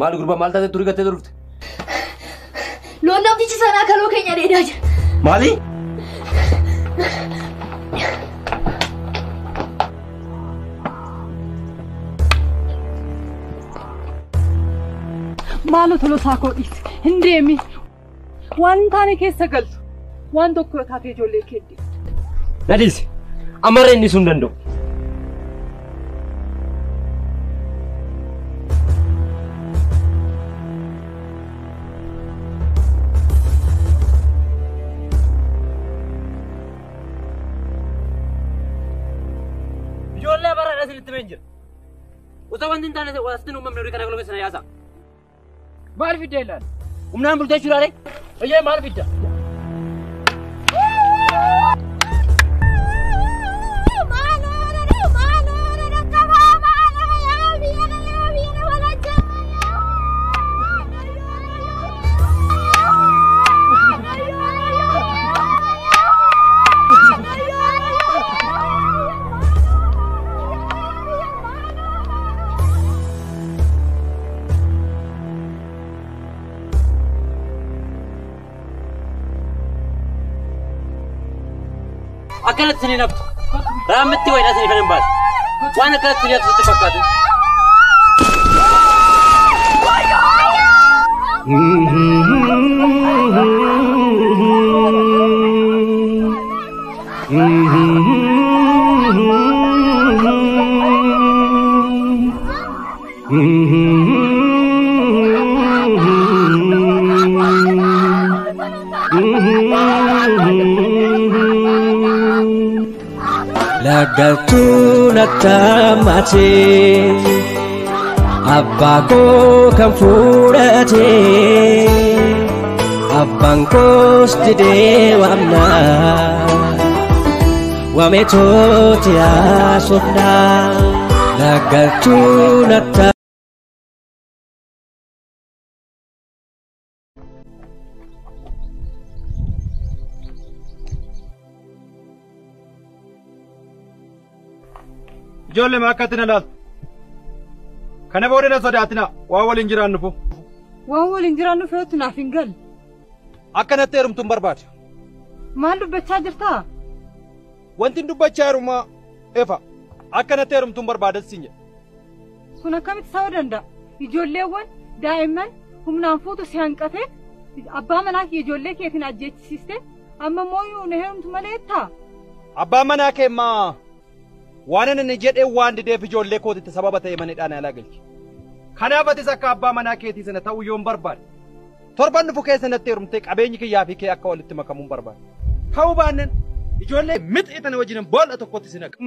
Maal gurba maal taatee turii gattee turte? Loon namtichi sanaa kaloo keenya dheedaa jira. Maali? Maalo tolo saakoo dhiisi. Hin deemi. Waan taane keessa galtu. Waan tokko yoo taate ijoollee keeddi. Nadhiisi. Amarra inni sun danda'u. Ijoollee bara asirratti beenjira. Utuu wanti hin taane wasitti uumamni horii kana galmeessina yaasa. Maal fidda ilaali? Humnaan bultee jiraare? Eeyyee maal fidda? Akkanatti siniin haftu. Raammitti wayiidhaa sinii kan hin baase. Waan akkanatti sinii haftu sitti fakkaatu. Lagaltu natamate Abbago kan fudhate Abbaan koos didee waamna Waameetooti haasofna Lagaltu natamate Ijoollee maakkatina laal. Kana booda na sodaatina waan waliin jiraannu fu. Waan waliin jiraannu fe'uutu naaf hin galle. Akkanatti heerumtuun barbaade. Maal dubbachaa jirtaa? Wanti dubbachaa heerumaa efa. Akkanatti heerumtuun barbaadas siin jedhe. Kun akkamitti ta'uu danda'a? Ijoolleewwan daa'imman humnaan fuutu si hanqatee abbaa manaa fi ijoollee keetiin ajjeechisiiste amma mooyyuu na heerumtu malee ta'a. Abbaan manaa keemmaa waan inni jedhee waan dideef ijoollee kootitti sababa ta'e manidhaan alaa galche. Kanaaf atis akka abbaa manaa keetii sana ta'uu yoon barbaade. Torban dhufu keessa natti heerumtee qabeenyi kiyyaa fi kee akka walitti makamuun barbaade. Ta'uu baannaan ijoollee mixxiitan wajjin boolla tokkotti si naqa.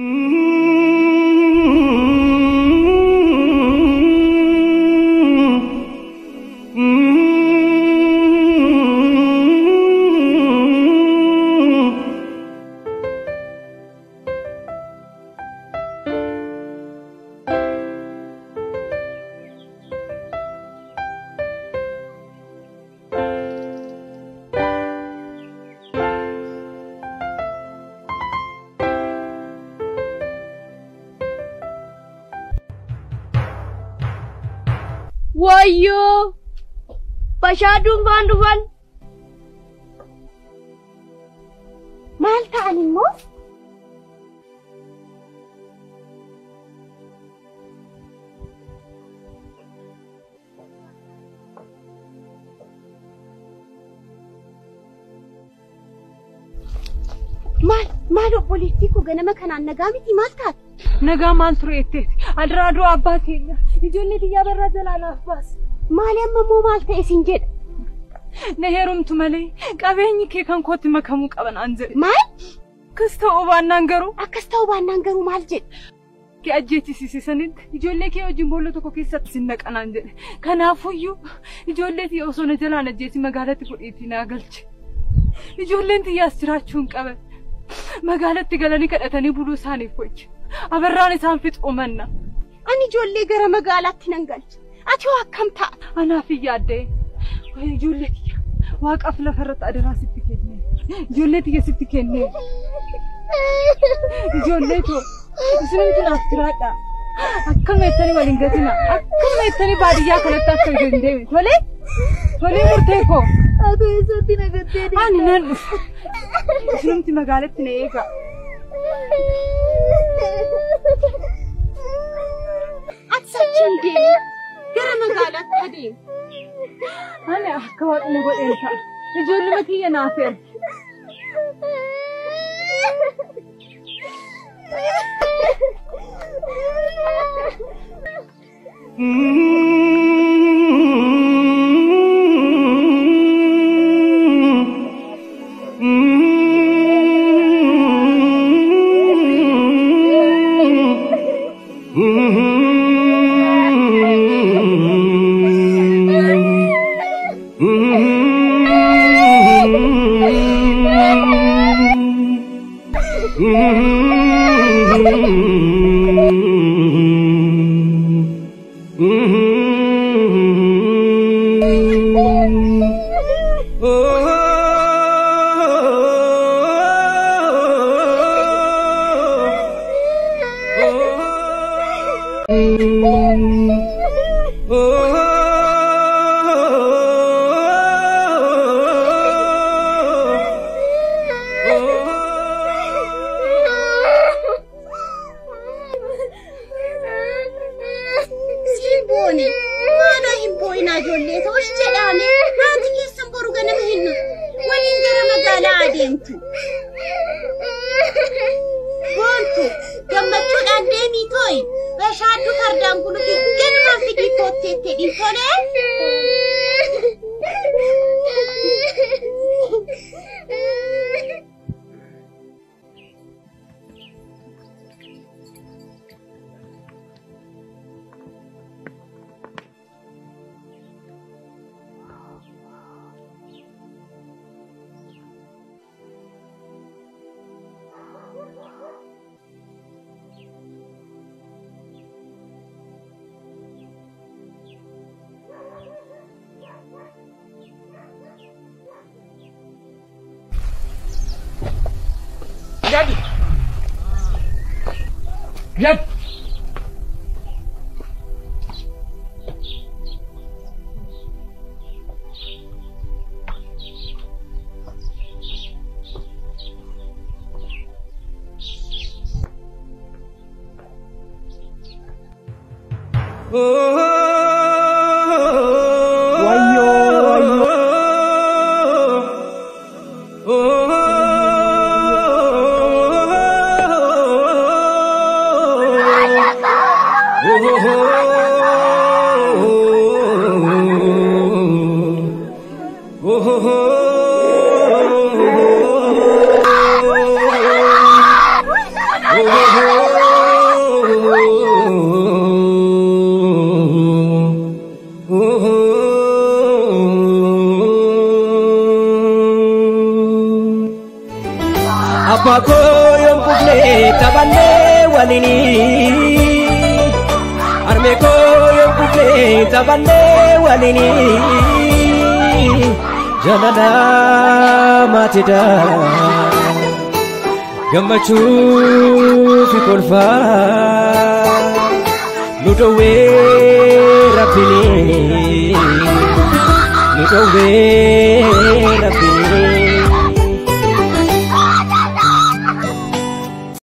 Wayyo! Bashaaduun faan dhufan. Maal ta'an immoo? Maal obboleettii koo ganama kanaan nagaa miti maal taate? Nagaa maal tureetteeti? Adiraaduu abbaa keenya ijoollee biyyaa barraa jalaa naaf baase. Maali amma immoo maal ta'e siin jedha? Na heerumtu malee qabeenyi kee kan kootti makamuu qaban an jedhe. Maal? Akkas ta'uu baannaan garuu maal jedhe? Kee ajjeechisiisanitti ijoollee kee wajjin boolla tokko keessatti sin naqanaan jedhe. Kanaafuyyuu ijoollee tiyya osoo na jalaan ajjeesi magaalatti fudhiitii naa galche. Ijoolleen tiyyaas jiraachuu hin qaban. Magaalatti galanii kadhatanii buluu isaaniif wajji. Abarraan isaan fixuu manna. Ani ijoollee gara magaalaatti nan galcha. Ati hoo akkam taata? Anaaf hin yaaddee. Ijoollee tiyya waaqaaf lafarratti adaraa sitti kennee. Ijoollee tiyya sitti kennee. Ijoollee too isinimtu naaf jiraadha. akkam ettani waliin gatina akkam ettani baadiyyaa kanatti akka hin deemin tolee murtee koo Atu eessatti nagattee deemte? ani nan dhufu isinumti magaalatti na eega Ati sachiin deemi gara magaalaatti adeemi. ani akka waaqni godheen ta'a ijoolluma kiyya naaf ergi Yep. Abako yung pugne tabane walini Armeko yung pugne tabane walini Jalala matida Gamachu fi kolfa Nudowe rapini Nudowe rapini